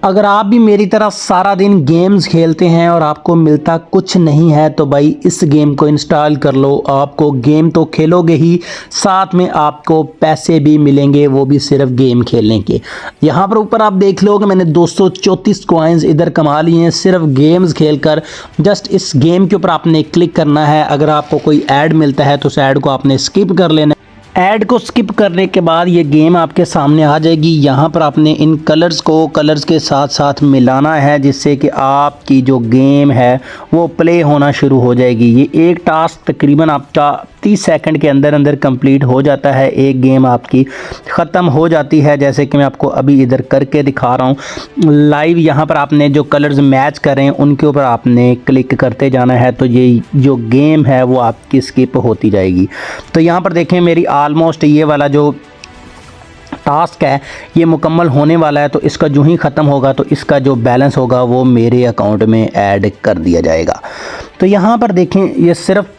अगर आप भी मेरी तरह सारा दिन गेम्स खेलते हैं और आपको मिलता कुछ नहीं है तो भाई इस गेम को इंस्टॉल कर लो। आपको गेम तो खेलोगे ही, साथ में आपको पैसे भी मिलेंगे, वो भी सिर्फ गेम खेलने के। यहाँ पर ऊपर आप देख लो कि मैंने 234 कॉइन्स इधर कमा लिए हैं सिर्फ गेम्स खेलकर। जस्ट इस गेम के ऊपर आपने क्लिक करना है। अगर आपको कोई ऐड मिलता है तो उस ऐड को आपने स्किप कर लेना है। ऐड को स्किप करने के बाद ये गेम आपके सामने आ जाएगी। यहाँ पर आपने इन कलर्स को कलर्स के साथ साथ मिलाना है, जिससे कि आपकी जो गेम है वो प्ले होना शुरू हो जाएगी। ये एक टास्क तकरीबन आपका 30 सेकंड के अंदर अंदर कंप्लीट हो जाता है। एक गेम आपकी ख़त्म हो जाती है, जैसे कि मैं आपको अभी इधर करके दिखा रहा हूँ लाइव। यहाँ पर आपने जो कलर्स मैच करें उनके ऊपर आपने क्लिक करते जाना है, तो ये जो गेम है वो आपकी स्किप होती जाएगी। तो यहाँ पर देखें मेरी ऑलमोस्ट ये वाला जो टास्क है ये मुकम्मल होने वाला है। तो इसका जो ही ख़त्म होगा तो इसका जो बैलेंस होगा वो मेरे अकाउंट में ऐड कर दिया जाएगा। तो यहाँ पर देखें ये सिर्फ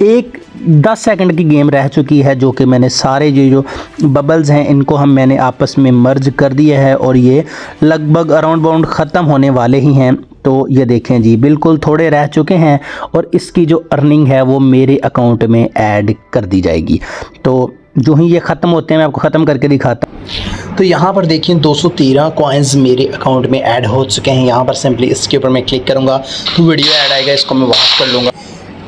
10 सेकंड की गेम रह चुकी है, जो कि मैंने सारे जो बबल्स हैं इनको मैंने आपस में मर्ज कर दिए है और ये लगभग अराउंड बाउंड ख़त्म होने वाले ही हैं। तो ये देखें जी बिल्कुल थोड़े रह चुके हैं और इसकी जो अर्निंग है वो मेरे अकाउंट में ऐड कर दी जाएगी। तो जो ही ये ख़त्म होते हैं मैं आपको ख़त्म करके दिखाता हूँ। तो यहाँ पर देखिए 213 कॉइन्स मेरे अकाउंट में ऐड हो चुके हैं। यहाँ पर सिंपली इसके ऊपर मैं क्लिक करूँगा तो वीडियो ऐड आएगा, इसको मैं वॉच कर लूँगा।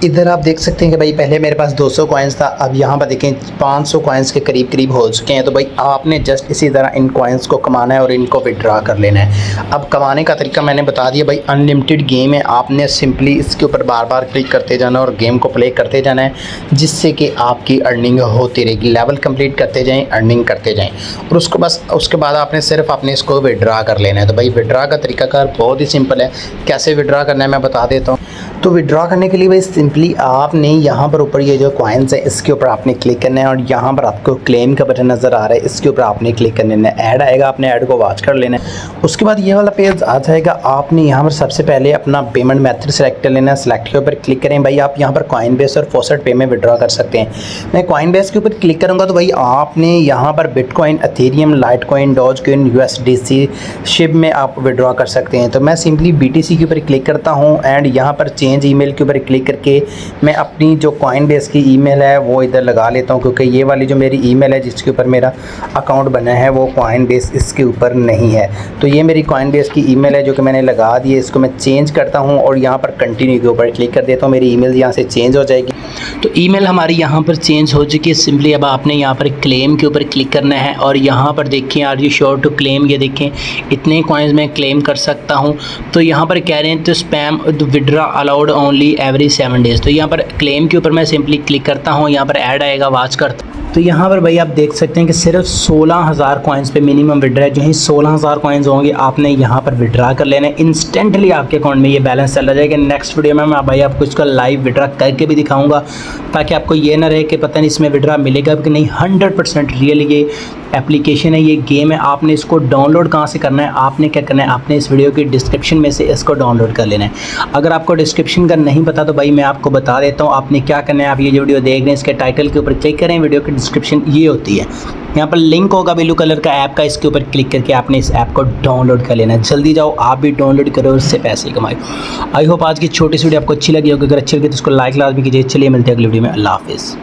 इधर आप देख सकते हैं कि भाई पहले मेरे पास 200 कॉइन्स था, अब यहाँ पर देखें 500 कॉइन्स के करीब हो चुके हैं। तो भाई आपने जस्ट इसी तरह इन कॉइन्स को कमाना है और इनको विड्रा कर लेना है। अब कमाने का तरीका मैंने बता दिया भाई, अनलिमिटेड गेम है। आपने सिंपली इसके ऊपर बार बार क्लिक करते जाना और गेम को प्ले करते जाना है, जिससे कि आपकी अर्निंग होती रहेगी। लेवल कंप्लीट करते जाएँ, अर्निंग करते जाएँ और उसके बाद आपने सिर्फ अपने इसको विड्रा कर लेना है। तो भाई विड्रा का तरीकाकार बहुत ही सिंपल है। कैसे विड्रा करना है मैं बता देता हूँ। तो विड्रा करने के लिए भाई सिंपली आपने यहाँ पर ऊपर ये जो कॉइन्स है इसके ऊपर आपने क्लिक करना है और यहाँ पर आपको क्लेम का बटन नज़र आ रहा है, इसके ऊपर आपने क्लिक करना है। ऐड आएगा, आपने ऐड को वॉच कर लेना है। उसके बाद ये वाला पेज आ जाएगा। आपने यहाँ पर सबसे पहले अपना पेमेंट मेथड सेलेक्ट कर लेना है। सेलेक्ट के ऊपर क्लिक करें। भाई आप यहाँ पर कॉइन बेस और फॉसेट पे में विड्रा कर सकते हैं। मैं कॉइन बेस के ऊपर क्लिक करूँगा तो भाई आपने यहाँ पर bitcoin, Ethereum, Litecoin, Dogecoin, USDC, Shiv में आप विड्रा कर सकते हैं। तो मैं सिंपली BTC के ऊपर क्लिक करता हूँ एंड यहाँ पर चेंज ईमेल के ऊपर क्लिक करके मैं अपनी जो कॉइन बेस की ईमेल है वो इधर लगा लेता हूँ, क्योंकि ये वाली जो मेरी ईमेल है जिसके ऊपर मेरा अकाउंट बना है वो कॉइन बेस इसके ऊपर नहीं है। तो ये मेरी कॉइन बेस की ईमेल है जो कि मैंने लगा दी है। इसको मैं चेंज करता हूँ और यहाँ पर कंटिन्यू के ऊपर क्लिक कर देता हूँ। मेरी ईमेल यहाँ से चेंज हो जाएगी। तो ईमेल हमारी यहाँ पर चेंज हो चुकी है। सिंपली अब आपने यहाँ पर क्लेम के ऊपर क्लिक करना है और यहाँ पर देखें are you sure to claim, ये देखें इतने कॉइन्स मैं क्लेम कर सकता हूँ। तो यहाँ पर कह रहे हैं तो spam withdraw allowed only every 7 days. तो यहाँ पर क्लेम के ऊपर मैं सिंपली क्लिक करता हूँ, यहाँ पर ऐड आएगा, वॉच करता हूँ। तो यहाँ पर भाई आप देख सकते हैं कि सिर्फ 16,000 कॉइन्स पे मिनिमम विड्रा है। जो ही 16,000 कॉइन्स होंगे आपने यहाँ पर विड्रा कर लेना है। इंस्टेंटली आपके अकाउंट में ये बैलेंस चला जाएगा। नेक्स्ट वीडियो में मैं भाई आपको इसका लाइव विड्रा करके भी दिखाऊंगा, ताकि आपको ये ना रहे कि पता नहीं इसमें विड्रा मिलेगा कि नहीं। 100% रियल ये एप्लीकेशन है, ये गेम है। आपने इसको डाउनलोड कहाँ से करना है, आपने क्या करना है, आपने इस वीडियो की डिस्क्रिप्शन में से इसको डाउनलोड कर लेना है। अगर आपको डिस्क्रिप्शन का नहीं पता तो भाई मैं आपको बता देता हूँ आपने क्या करना है। आप ये जो वीडियो देख रहे हैं इसके टाइटल के ऊपर क्लिक करें, वीडियो की डिस्क्रिप्शन ये होती है, यहाँ पर लिंक होगा ब्लू कलर का ऐप का, इसके ऊपर क्लिक करके आपने इस ऐप को डाउनलोड कर लेना है। जल्दी जाओ आप भी डाउनलोड करो और उससे पैसे कमाओ। आई होप आज की छोटी सी वीडियो आपको अच्छी लगी होगी। अगर अच्छी लगी तो उसको लाइक लाजमी कीजिए। चलिए मिलते हैं अगली वीडियो में। अल्लाह हाफिज़।